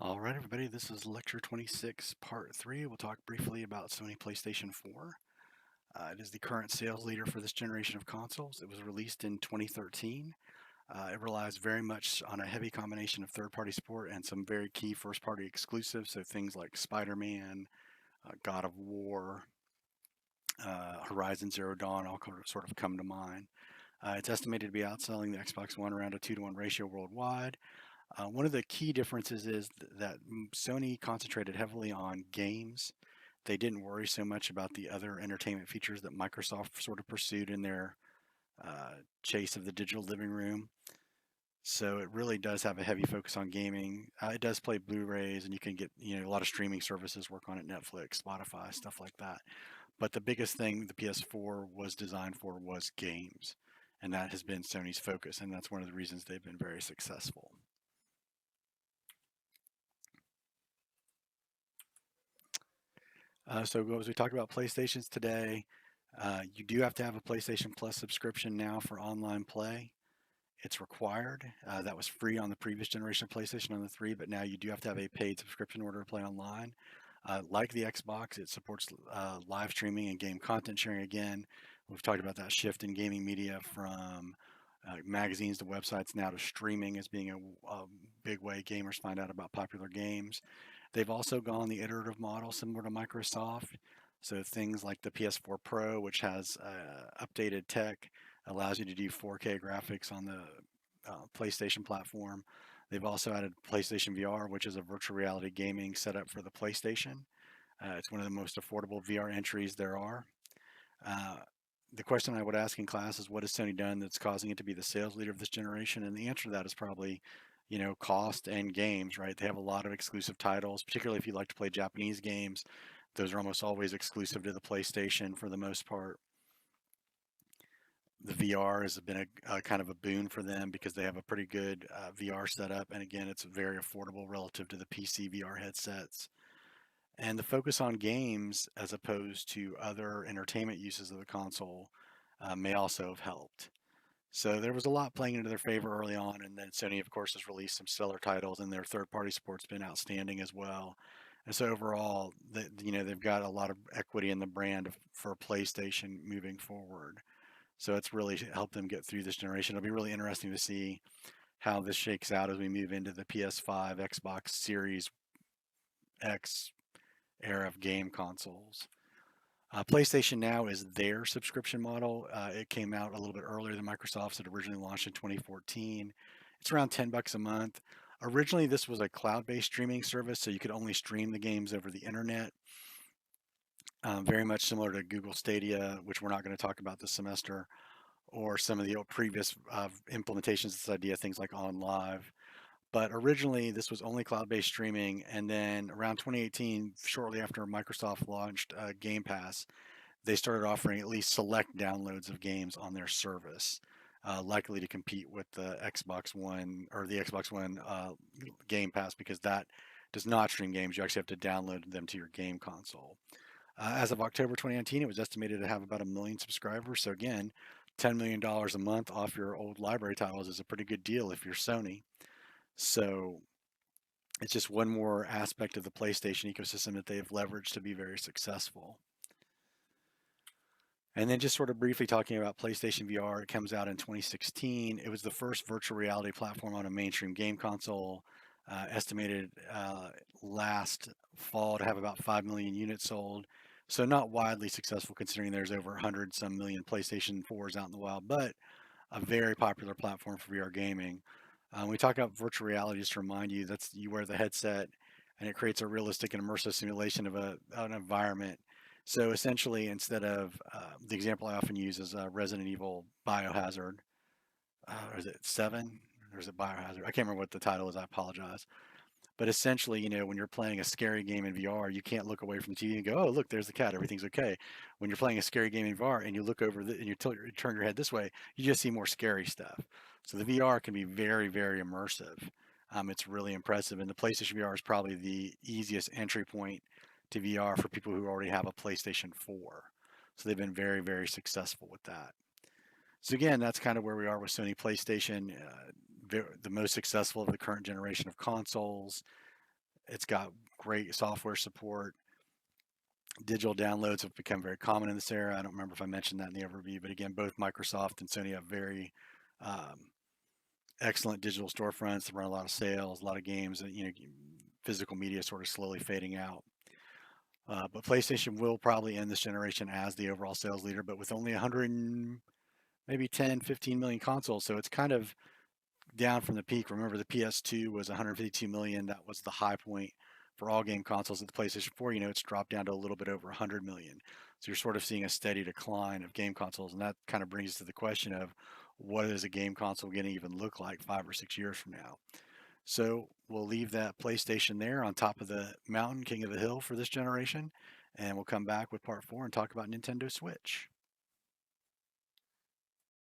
All right, everybody, this is lecture 26, part 3. We'll talk briefly about Sony PlayStation 4. It is the current sales leader for this generation of consoles. It was released in 2013. It relies very much on a heavy combination of third-party support and some very key first-party exclusives, so things like Spider-Man, God of War, Horizon Zero Dawn all sort of come to mind. It's estimated to be outselling the Xbox One around a 2-to-1 ratio worldwide. One of the key differences is that Sony concentrated heavily on games. They didn't worry so much about the other entertainment features that Microsoft sort of pursued in their chase of the digital living room. So it really does have a heavy focus on gaming. It does play Blu-rays, and you can get a lot of streaming services work on it, Netflix, Spotify, stuff like that. But the biggest thing the PS4 was designed for was games, and that has been Sony's focus, and that's one of the reasons they've been very successful. So as we talked about PlayStations today, you do have to have a PlayStation Plus subscription now for online play. It's required. That was free on the previous generation of PlayStation on the 3, but now you do have to have a paid subscription in order to play online. Like the Xbox, it supports live streaming and game content sharing again. We've talked about that shift in gaming media from magazines to websites now to streaming as being a big way gamers find out about popular games. They've also gone the iterative model similar to Microsoft. So things like the PS4 Pro, which has updated tech, allows you to do 4K graphics on the PlayStation platform. They've also added PlayStation VR, which is a virtual reality gaming setup for the PlayStation. It's one of the most affordable VR entries there are. Uh, the question I would ask in class is, what has Sony done that's causing it to be the sales leader of this generation? And the answer to that is probably, cost and games, right? They have a lot of exclusive titles, particularly if you like to play Japanese games. Those are almost always exclusive to the PlayStation for the most part. The VR has been a kind of a boon for them because they have a pretty good VR setup. And again, it's very affordable relative to the PC VR headsets. And the focus on games as opposed to other entertainment uses of the console may also have helped. So there was a lot playing into their favor early on, and then Sony, of course, has released some stellar titles, and their third-party support's been outstanding as well. And so overall, they've got a lot of equity in the brand for PlayStation moving forward. So it's really helped them get through this generation. It'll be really interesting to see how this shakes out as we move into the PS5, Xbox Series X era of game consoles. PlayStation Now is their subscription model. It came out a little bit earlier than Microsoft's. It originally launched in 2014. It's around $10 a month. Originally, this was a cloud-based streaming service, so you could only stream the games over the internet. Very much similar to Google Stadia, which we're not going to talk about this semester, or some of the previous implementations of this idea, things like On Live. But originally, this was only cloud-based streaming, and then around 2018, shortly after Microsoft launched Game Pass, they started offering at least select downloads of games on their service, likely to compete with the Xbox One or the Xbox One Game Pass because that does not stream games. You actually have to download them to your game console. As of October 2019, it was estimated to have about 1 million subscribers. So again, $10 million a month off your old library titles is a pretty good deal if you're Sony. So it's just one more aspect of the PlayStation ecosystem that they've leveraged to be very successful. And then just sort of briefly talking about PlayStation VR, it comes out in 2016. It was the first virtual reality platform on a mainstream game console, estimated last fall to have about 5 million units sold. So not widely successful considering there's over 100 some million PlayStation 4s out in the wild, but a very popular platform for VR gaming. We talk about virtual reality, just to remind you, that's you wear the headset and it creates a realistic and immersive simulation of an environment. So essentially, instead of the example I often use is Resident Evil Biohazard, or is it 7? Or is it Biohazard? I can't remember what the title is. I apologize. But essentially, when you're playing a scary game in VR, you can't look away from the TV and go, "Oh, look, there's the cat. Everything's okay." When you're playing a scary game in VR and you look over and you turn your head this way, you just see more scary stuff. So the VR can be very, very immersive. It's really impressive, and the PlayStation VR is probably the easiest entry point to VR for people who already have a PlayStation 4. So they've been very, very successful with that. So again, that's kind of where we are with Sony PlayStation, the most successful of the current generation of consoles. It's got great software support. Digital downloads have become very common in this era. I don't remember if I mentioned that in the overview, but again, both Microsoft and Sony have very um, excellent digital storefronts that run a lot of sales, a lot of games, and physical media sort of slowly fading out. But PlayStation will probably end this generation as the overall sales leader, but with only 100 maybe 10, 15 million consoles. So it's kind of down from the peak. Remember, the PS2 was 152 million. That was the high point for all game consoles. At the PlayStation 4, it's dropped down to a little bit over 100 million. So you're sort of seeing a steady decline of game consoles. And that kind of brings us to the question of what is a game console going to even look like 5 or 6 years from now? So we'll leave that PlayStation there on top of the mountain, king of the hill for this generation. And we'll come back with part 4 and talk about Nintendo Switch.